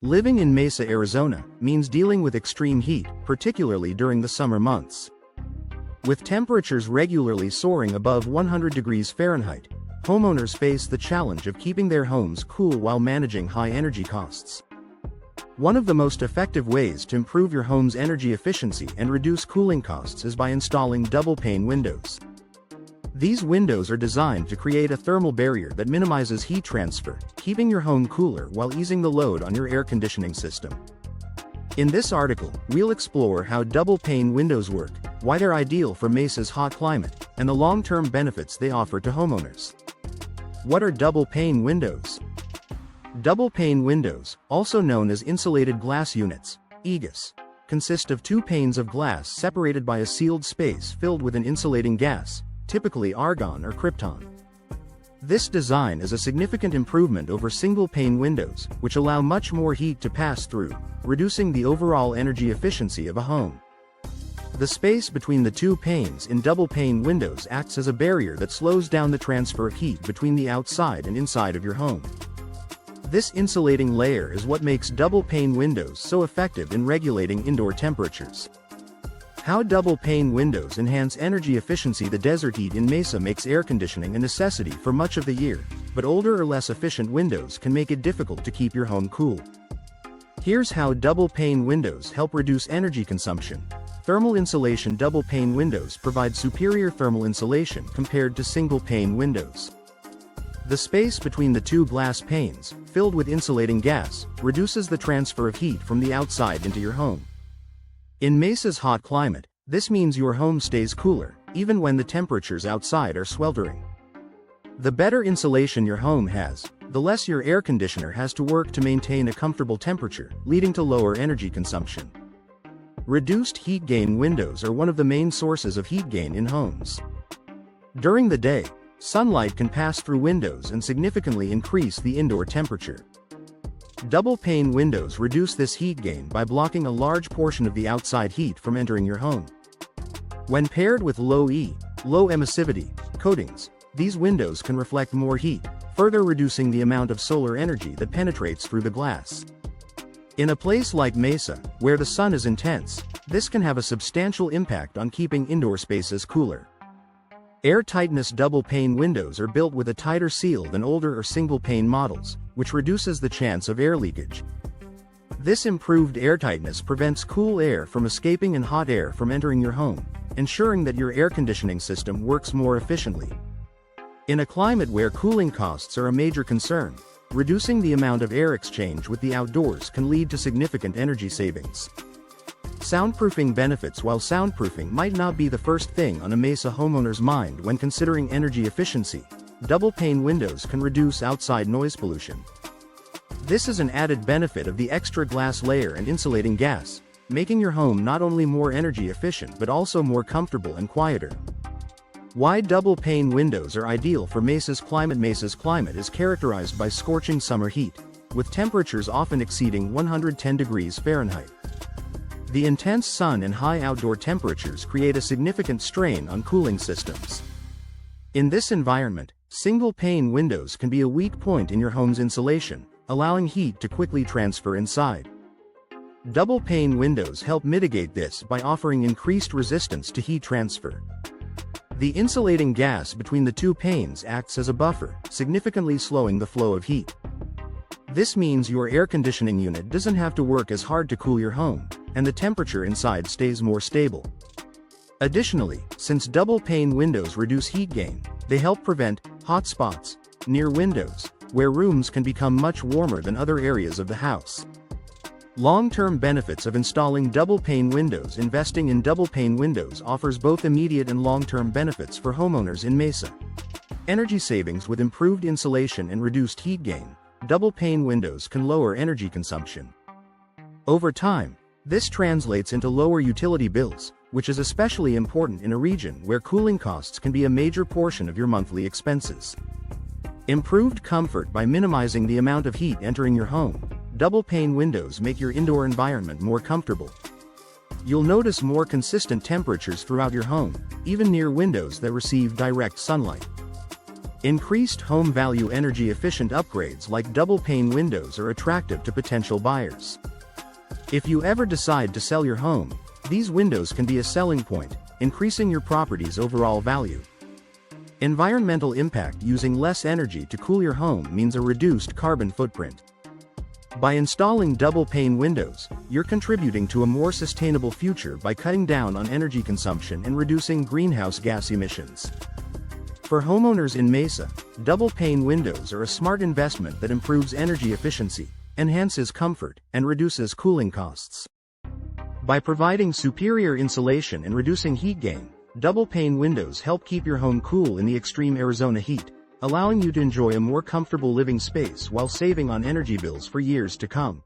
Living in Mesa, Arizona, means dealing with extreme heat, particularly during the summer months. With temperatures regularly soaring above 100 degrees Fahrenheit, homeowners face the challenge of keeping their homes cool while managing high energy costs. One of the most effective ways to improve your home's energy efficiency and reduce cooling costs is by installing double-pane windows. These windows are designed to create a thermal barrier that minimizes heat transfer, keeping your home cooler while easing the load on your air conditioning system. In this article, we'll explore how double-pane windows work, why they're ideal for Mesa's hot climate, and the long-term benefits they offer to homeowners. What are double-pane windows? Double-pane windows, also known as insulated glass units, IGUS, consist of two panes of glass separated by a sealed space filled with an insulating gas, typically argon or krypton. This design is a significant improvement over single-pane windows, which allow much more heat to pass through, reducing the overall energy efficiency of a home. The space between the two panes in double-pane windows acts as a barrier that slows down the transfer of heat between the outside and inside of your home. This insulating layer is what makes double-pane windows so effective in regulating indoor temperatures. How double-pane windows enhance energy efficiency. The desert heat in Mesa makes air conditioning a necessity for much of the year, but older or less efficient windows can make it difficult to keep your home cool. Here's how double-pane windows help reduce energy consumption. Thermal insulation. Double-pane windows provide superior thermal insulation compared to single-pane windows. The space between the two glass panes, filled with insulating gas, reduces the transfer of heat from the outside into your home. In Mesa's hot climate, this means your home stays cooler, even when the temperatures outside are sweltering. The better insulation your home has, the less your air conditioner has to work to maintain a comfortable temperature, leading to lower energy consumption. Reduced heat gain. Windows are one of the main sources of heat gain in homes. During the day, sunlight can pass through windows and significantly increase the indoor temperature. Double-pane windows reduce this heat gain by blocking a large portion of the outside heat from entering your home. When paired with low emissivity coatings, these windows can reflect more heat, further reducing the amount of solar energy that penetrates through the glass. In a place like Mesa, where the sun is intense, this can have a substantial impact on keeping indoor spaces cooler. Air tightness. Double-pane windows are built with a tighter seal than older or single-pane models, which reduces the chance of air leakage. This improved airtightness prevents cool air from escaping and hot air from entering your home, ensuring that your air conditioning system works more efficiently. In a climate where cooling costs are a major concern, reducing the amount of air exchange with the outdoors can lead to significant energy savings. Soundproofing benefits. While soundproofing might not be the first thing on a Mesa homeowner's mind when considering energy efficiency, double-pane windows can reduce outside noise pollution. This is an added benefit of the extra glass layer and insulating gas, making your home not only more energy efficient but also more comfortable and quieter. Why double-pane windows are ideal for Mesa's climate. Mesa's climate is characterized by scorching summer heat, with temperatures often exceeding 110 degrees Fahrenheit. The intense sun and high outdoor temperatures create a significant strain on cooling systems. In this environment, single-pane windows can be a weak point in your home's insulation, allowing heat to quickly transfer inside. Double-pane windows help mitigate this by offering increased resistance to heat transfer. The insulating gas between the two panes acts as a buffer, significantly slowing the flow of heat. This means your air conditioning unit doesn't have to work as hard to cool your home, and the temperature inside stays more stable. Additionally, since double-pane windows reduce heat gain, they help prevent hot spots near windows, where rooms can become much warmer than other areas of the house. Long-term benefits of installing double-pane windows. Investing in double-pane windows offers both immediate and long-term benefits for homeowners in Mesa. Energy savings. With improved insulation and reduced heat gain, double-pane windows can lower energy consumption. Over time, this translates into lower utility bills, which is especially important in a region where cooling costs can be a major portion of your monthly expenses. Improved comfort. By minimizing the amount of heat entering your home, double-pane windows make your indoor environment more comfortable. You'll notice more consistent temperatures throughout your home, even near windows that receive direct sunlight. Increased home value energy efficient upgrades like double pane windows are attractive to potential buyers. If you ever decide to sell your home, these windows can be a selling point, increasing your property's overall value. Environmental impact: using less energy to cool your home means a reduced carbon footprint. By installing double pane windows, you're contributing to a more sustainable future by cutting down on energy consumption and reducing greenhouse gas emissions. For homeowners in Mesa, double pane windows are a smart investment that improves energy efficiency, enhances comfort, and reduces cooling costs. By providing superior insulation and reducing heat gain, double pane windows help keep your home cool in the extreme Arizona heat, allowing you to enjoy a more comfortable living space while saving on energy bills for years to come.